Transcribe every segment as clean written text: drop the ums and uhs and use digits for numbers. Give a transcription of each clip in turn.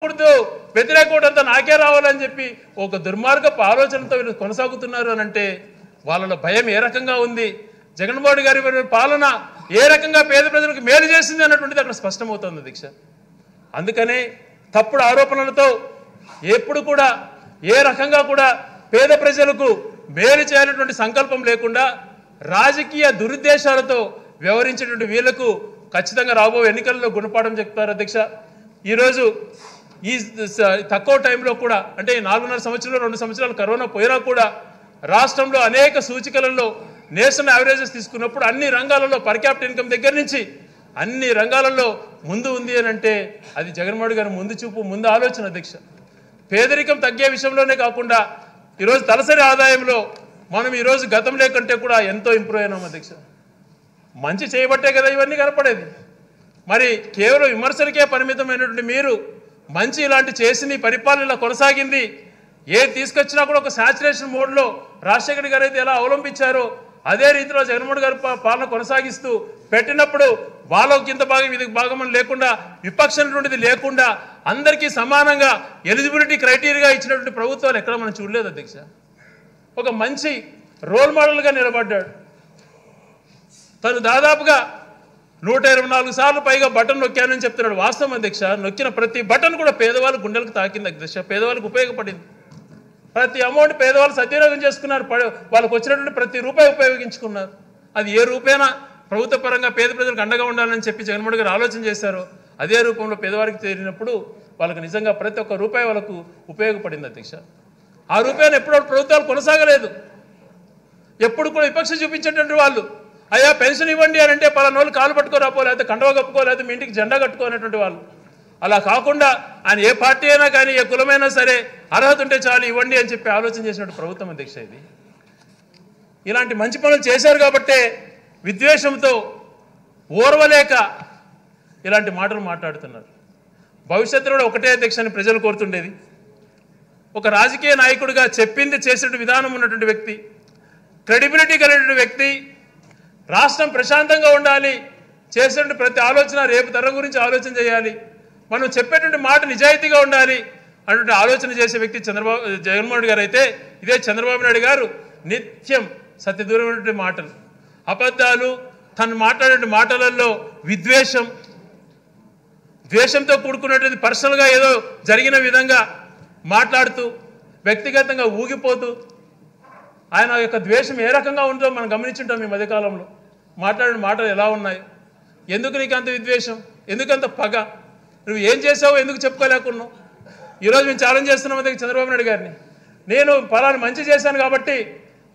వ్యతిరేక ఓటంతా నాకే రావాలని చెప్పి ఒక దుర్మార్గపు ఆలోచనతో వీళ్ళు కొనసాగుతున్నారు అని అంటే వాళ్ళలో భయం ఏ రకంగా ఉంది, జగన్మోహన్ గారి పాలన ఏ రకంగా పేద ప్రజలకు మేలు చేసింది అన్నటువంటిది అక్కడ స్పష్టమవుతుంది దీక్ష. అందుకనే తప్పుడు ఆరోపణలతో ఎప్పుడు కూడా ఏ రకంగా కూడా పేద ప్రజలకు మేలు చేయాలన్నటువంటి సంకల్పం లేకుండా రాజకీయ దురుద్దేశాలతో వ్యవహరించేటువంటి వీళ్లకు ఖచ్చితంగా రాబోయే ఎన్నికల్లో గుణపాఠం చెప్తారు అధ్యక్ష. ఈరోజు ఈ తక్కువ టైంలో కూడా అంటే 4.5 సంవత్సరాలు 2 సంవత్సరాలు కరోనా పోయినా కూడా రాష్ట్రంలో అనేక సూచికలలో నేషనల్ యావరేజెస్ తీసుకున్నప్పుడు అన్ని రంగాలలో పర్ క్యాపిటల్ ఇన్కమ్ దగ్గర నుంచి అన్ని రంగాలలో ముందు ఉంది అని అంటే అది జగన్మోహన్ గారి ముందు చూపు ముందు ఆలోచన అధ్యక్ష. పేదరికం తగ్గే విషయంలోనే కాకుండా ఈరోజు తలసరి ఆదాయంలో మనం ఈరోజు గతంలో కంటే కూడా ఎంతో ఇంప్రూవ్ అయినాం అధ్యక్ష. మంచి చేయబట్టే కదా ఇవన్నీ కనపడేది. మరి కేవలం విమర్శలకే పరిమితమైనటువంటి మీరు మంచి ఇలాంటి చేసింది పరిపాలన ఇలా కొనసాగింది ఏది తీసుకొచ్చినా కూడా ఒక సాచురేషన్ మోడ్లో రాజశేఖర గారు అయితే ఎలా అవలంబించారో అదే రీతిలో జగన్మోహన్ గారి పాలన కొనసాగిస్తూ పెట్టినప్పుడు వాళ్ళకి ఇంత భాగం ఇది భాగం లేకుండా విపక్షమైనటువంటిది లేకుండా అందరికీ సమానంగా ఎలిజిబిలిటీ క్రైటీరియా ఇచ్చినటువంటి ప్రభుత్వాలు ఎక్కడ మనం చూడలేదు అధ్యక్ష. ఒక మంచి రోల్ మోడల్గా నిలబడ్డాడు. తను దాదాపుగా 124 సార్లు పైగా బటన్ నొక్కానని చెప్తున్నాడు. వాస్తవం అధ్యక్ష, నొక్కిన ప్రతి బటన్ కూడా పేదవాళ్ళ గుండెలకు తాకింది అధ్యక్ష. పేదవాళ్ళకు ఉపయోగపడింది. ప్రతి అమౌంట్ పేదవాళ్ళు సద్వినియోగం చేసుకున్నారు. వాళ్ళకు వచ్చినటువంటి ప్రతి రూపాయి ఉపయోగించుకున్నారు. అది ఏ రూపేనా ప్రభుత్వ పరంగా పేద ప్రజలకు అండగా ఉండాలని చెప్పి జగన్మోహన్ గారు ఆలోచన చేశారో అదే రూపంలో పేదవారికి చేరినప్పుడు వాళ్ళకు నిజంగా ప్రతి ఒక్క రూపాయి వాళ్ళకు ఉపయోగపడింది అధ్యక్ష. ఆ రూపాయలు ఎప్పుడో ప్రభుత్వాలు కొనసాగలేదు. ఎప్పుడు కూడా విపక్ష చూపించేటువంటి వాళ్ళు అయ్యా పెన్షన్ ఇవ్వండి అని అంటే పలానోళ్ళు కాలు పట్టుకోరాపో లేకపోతే కండవ కప్పుకో లేకపోతే మీ ఇంటికి జెండా కట్టుకోనటువంటి వాళ్ళు. అలా కాకుండా ఆయన ఏ పార్టీ అయినా కానీ ఏ కులమైనా సరే అర్హత ఉంటే చాలు ఇవ్వండి అని చెప్పి ఆలోచన చేసినట్టు ప్రభుత్వం అధ్యక్ష. ఇది ఇలాంటి మంచి పనులు చేశారు కాబట్టే విద్వేషంతో ఓర్వలేక ఇలాంటి మాటలు మాట్లాడుతున్నారు. భవిష్యత్తులో కూడా ఒకటే అధ్యక్షని ప్రజలు కోరుతుండేది. ఒక రాజకీయ నాయకుడిగా చెప్పింది చేసినటువంటి విధానం ఉన్నటువంటి వ్యక్తి, క్రెడిబిలిటీ కలిగినటువంటి వ్యక్తి, రాష్ట్రం ప్రశాంతంగా ఉండాలి, చేసేటువంటి ప్రతి ఆలోచన రేపు తరం గురించి ఆలోచన చేయాలి, మనం చెప్పేటువంటి మాట నిజాయితీగా ఉండాలి అటువంటి ఆలోచన చేసే వ్యక్తి జగన్మోహన్ గారు అయితే ఇదే చంద్రబాబు నాయుడు గారు నిత్యం సత్యదూరమైనటువంటి మాటలు, అబద్ధాలు, తను మాట్లాడే మాటలలో విద్వేషం, ద్వేషంతో కూడుకున్నటువంటి పర్సనల్గా ఏదో జరిగిన విధంగా మాట్లాడుతూ వ్యక్తిగతంగా ఊగిపోతూ ఆయన యొక్క ద్వేషం ఏ రకంగా ఉందో మనం గమనించుంటాం. ఈ మధ్యకాలంలో మాట్లాడిన మాటలు ఎలా ఉన్నాయి, ఎందుకు నీకు అంత విద్వేషం, ఎందుకంత పగ, నువ్వు ఏం చేసావో ఎందుకు చెప్పుకోలేకున్నావు. ఈరోజు మేము ఛాలెంజ్ చేస్తున్నాం అదే చంద్రబాబు నాయుడు గారిని. నేను ఫలాన్ని మంచి చేశాను కాబట్టి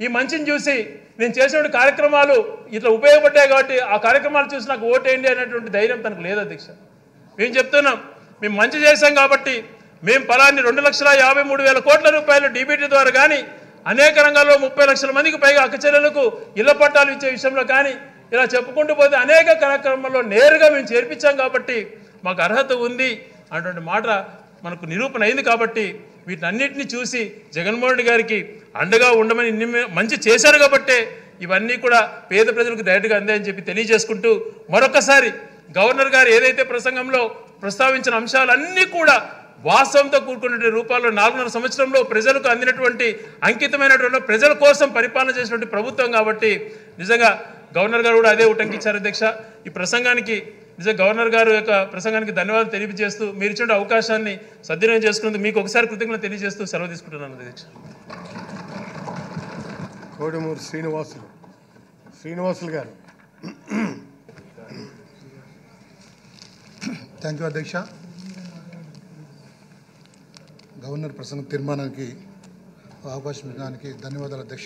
ఈ మంచిని చూసి నేను చేసిన కార్యక్రమాలు ఇట్లా ఉపయోగపడ్డాయి కాబట్టి ఆ కార్యక్రమాలు చూసి నాకు ఓటేయండి అనేటువంటి ధైర్యం తనకు లేదు అధ్యక్ష. మేము చెప్తున్నాం మేము మంచి చేశాం కాబట్టి మేము ఫలాన్ని 2,53,000 కోట్ల రూపాయలు డీబీటీ ద్వారా కానీ అనేక రంగాల్లో 30 లక్షల మందికి పైగా అక్కచెల్లెలకు ఇళ్ల పట్టాలు ఇచ్చే విషయంలో కానీ ఇలా చెప్పుకుంటూ పోతే అనేక కార్యక్రమాల్లో నేరుగా మేము చేర్పించాం కాబట్టి మాకు అర్హత ఉంది అటువంటి మాట మనకు నిరూపణ అయింది. కాబట్టి వీటన్నిటిని చూసి జగన్మోహన్ గారికి అండగా ఉండమని మంచి చేశారు కాబట్టే ఇవన్నీ కూడా పేద ప్రజలకు డైరెక్ట్గా అందాయని చెప్పి తెలియజేసుకుంటూ మరొకసారి గవర్నర్ గారు ఏదైతే ప్రసంగంలో ప్రస్తావించిన అంశాలన్నీ కూడా వాస్తవంతో కూడుకున్న రూపాల్లో 4.5 సంవత్సరంలో ప్రజలకు అందినటువంటి అంకితమైనటువంటి ప్రజల కోసం పరిపాలన చేసినటువంటి ప్రభుత్వం కాబట్టి నిజంగా గవర్నర్ గారు కూడా అదే ఉటంకించారు అధ్యక్ష. ఈ ప్రసంగానికి నిజంగా గవర్నర్ గారు యొక్క ప్రసంగానికి ధన్యవాదాలు తెలియజేస్తూ మీరు ఇచ్చిన అవకాశాన్ని సద్వినియోగం చేసుకున్నందుకు మీకు ఒకసారి కృతజ్ఞతలు తెలియజేస్తూ సెలవు తీసుకుంటున్నాను అధ్యక్ష. కోడమూరు శ్రీనివాసులు గారు. థ్యాంక్ యూ అధ్యక్ష. గవర్నర్ ప్రసంగ తీర్మానానికి అవకాశం ఇవ్వడానికి ధన్యవాదాలు అధ్యక్ష.